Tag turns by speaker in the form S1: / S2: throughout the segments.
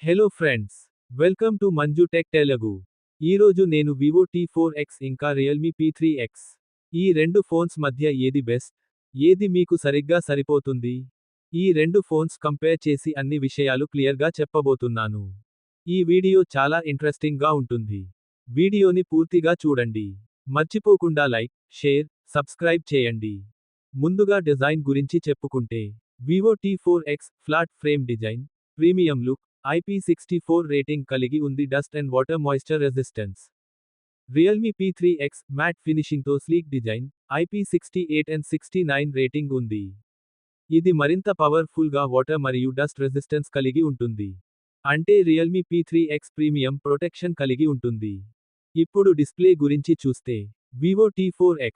S1: Hello friends, welcome to Manju tech Telugu. ఈరోజు నేను Vivo T4X ఇంకా రియల్మీ P3X ఈ రెండు ఫోన్స్ మధ్య ఏది బెస్ట్, ఏది మీకు సరిగ్గా సరిపోతుంది, ఈ రెండు ఫోన్స్ కంపేర్ చేసి అన్ని విషయాలు క్లియర్గా చెప్పబోతున్నాను. ఈ వీడియో చాలా ఇంట్రెస్టింగ్ గా ఉంటుంది. వీడియోని పూర్తిగా చూడండి. మర్చిపోకుండా లైక్, షేర్, సబ్స్క్రైబ్ చేయండి. ముందుగా డిజైన్ గురించి చెప్పుకుంటే, Vivo T4X flat frame design, premium look, IP64 rating కలిగి ఉంది, dust and water moisture resistance. Realme P3X matte ఫినిషింగ్తో sleek design, IP68 and 69 rating ఉంది. ఇది మరింత పవర్ఫుల్గా వాటర్ మరియు డస్ట్ రెసిస్టెన్స్ కలిగి ఉంటుంది. అంటే రియల్మీ P3X ప్రీమియం ప్రొటెక్షన్ కలిగి ఉంటుంది. ఇప్పుడు డిస్ప్లే గురించి చూస్తే, Vivo T4X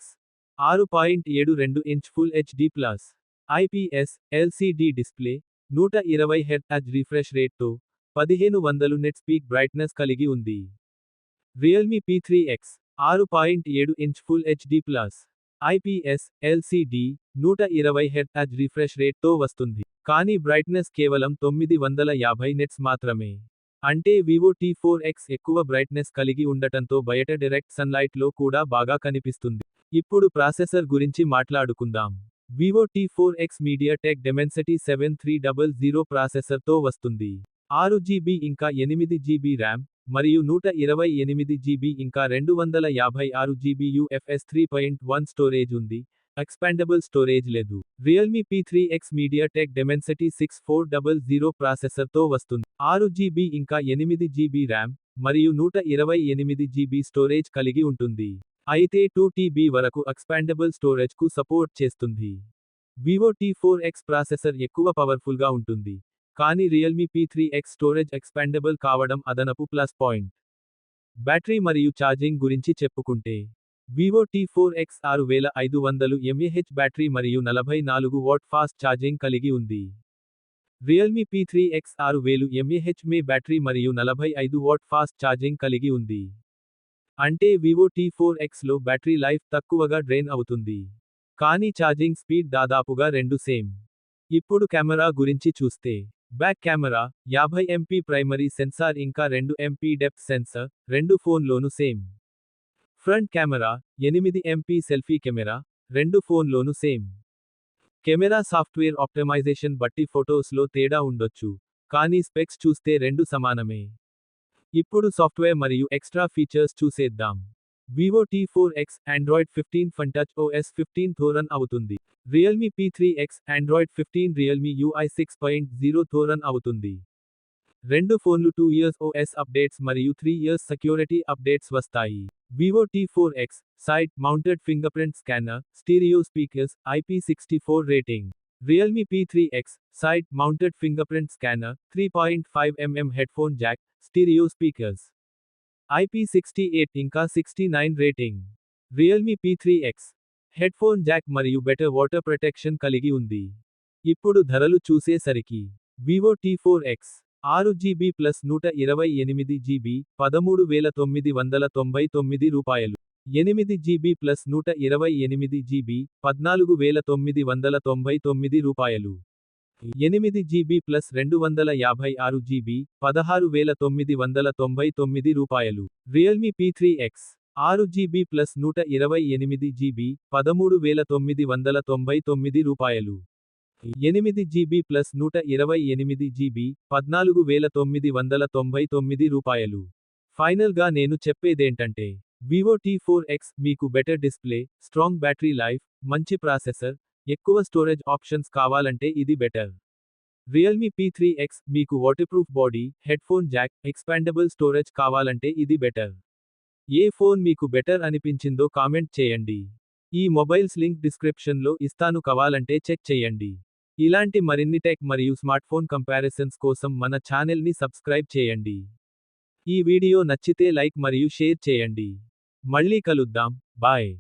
S1: 6.72 inch full HD plus IPS LCD display, 120 hertz refresh రేట్తో 1500 నెట్ పీక్ బ్రైట్నెస్ కలిగి ఉంది. Realme P3X 6.7 inch full HD plus IPS LCD, 120 hertz refresh రేట్తో వస్తుంది. కానీ బ్రైట్నెస్ కేవలం 950 నెట్స్ మాత్రమే. అంటే వివో T4X ఎక్కువ బ్రైట్నెస్ కలిగి ఉండటంతో బయట డైరెక్ట్ సన్లైట్ లో కూడా బాగా కనిపిస్తుంది. ఇప్పుడు ప్రాసెసర్ గురించి మాట్లాడుకుందాం. వివో T4X MediaTek Dimensity 7300 ప్రాసెసర్తో వస్తుంది. 6GB ఇంకా 8GB ర్యామ్, మరియు 128GB ఇంకా 256GB UFS 3.1 స్టోరేజ్ ఉంది. ఎక్స్పాండబుల్ స్టోరేజ్ లేదు. రియల్మీ P3X MediaTek Dimensity 6400 ప్రాసెసర్తో వస్తుంది. 6GB ఇంకా 8GB ర్యామ్, మరియు 128GB స్టోరేజ్ కలిగి ఉంటుంది. అయితే 2TB వరకు ఎక్స్పాండబుల్ స్టోరేజ్కు సపోర్ట్ చేస్తుంది. వివో T4X ప్రాసెసర్ ఎక్కువ పవర్ఫుల్గా ఉంటుంది. కానీ రియల్మీ P3X స్టోరేజ్ ఎక్స్పాండబుల్ కావడం అదనపు ప్లస్ పాయింట్. బ్యాటరీ మరియు ఛార్జింగ్ గురించి చెప్పుకుంటే, వివో T4X 6500 mAh బ్యాటరీ మరియు 44 వాట్ ఫాస్ట్ ఛార్జింగ్ కలిగి ఉంది. రియల్మీ P3X 6000 mAh బ్యాటరీ మరియు 45 వాట్ ఫాస్ట్ ఛార్జింగ్ కలిగి ఉంది. అంటే వివో T4X లో బ్యాటరీ లైఫ్ తక్కువగా డ్రైన్ అవుతుంది. కానీ ఛార్జింగ్ స్పీడ్ దాదాపుగా రెండు సేమ్. ఇప్పుడు కెమెరా గురించి చూస్తే, back camera 50MP primary censor ఇంకా 2MP డెప్త్ సెన్సార్, రెండు ఫోన్లోనూ same. Front camera 8MP selfie camera, రెండు ఫోన్లోనూ సేమ్. కెమెరా సాఫ్ట్వేర్ ఆప్టిమైజేషన్ బట్టి ఫొటోస్లో తేడా ఉండొచ్చు, కానీ స్పెక్స్ చూస్తే రెండు సమానమే. ఇప్పుడు సాఫ్ట్వేర్ మరియు ఎక్స్ట్రా ఫీచర్స్ చూసేద్దాం. Vivo T4X Android 15 Fun Touch OS 15తో రన్ అవుతుంది. Realme P3X Android 15 Realme UI 6.0తో రన్ అవుతుంది. రెండు ఫోన్లు 2 ఇయర్స్ OS అప్డేట్స్ మరియు 3 ఇయర్స్ సెక్యూరిటీ అప్డేట్స్ వస్తాయి. Vivo T4X side mounted fingerprint scanner, stereo speakers, IP64 rating. Realme P3X side mounted fingerprint scanner, 3.5mm headphone jack, stereo speakers, IP68 ఇంకా 69 rating. Realme P3X headphone jack మరియు better water protection కలిగి ఉంది. ఇప్పుడు ధరలు చూసేసరికి, Vivo T4X 6GB plus 128GB 13,999 రూపాయలు. 8GB plus 128GB 14,999 రూపాయలు. 8GB plus 256GB 16,999 రూపాయలు. Realme P3X 6GB plus 128GB 13,999 రూపాయలు. 8GB ప్లస్ 128GB 14,999 రూపాయలు. ఫైనల్గా నేను చెప్పేదేంటంటే, వివో T4X మీకు better display, strong battery life, మంచి ప్రాసెసర్, ఎక్కువ స్టోరేజ్ ఆప్షన్స్ కావాలంటే ఇది బెటర్. రియల్మీ P3X మీకు waterproof body, headphone Jack, expandable storage కావాలంటే ఇది బెటర్. ఏ ఫోన్ మీకు బెటర్ అనిపించిందో కామెంట్ చేయండి. ఈ మొబైల్స్ లింక్ డిస్క్రిప్షన్లో ఇస్తాను, కావాలంటే చెక్ చేయండి. ఇలాంటి మరిన్ని టెక్ మరియు స్మార్ట్ఫోన్ కంపారిజన్స్ కోసం మన ఛానల్ని సబ్స్క్రైబ్ చేయండి. ఈ వీడియో నచ్చితే లైక్ మరియు షేర్ చేయండి. మళ్ళీ కలుద్దాం. బాయ్.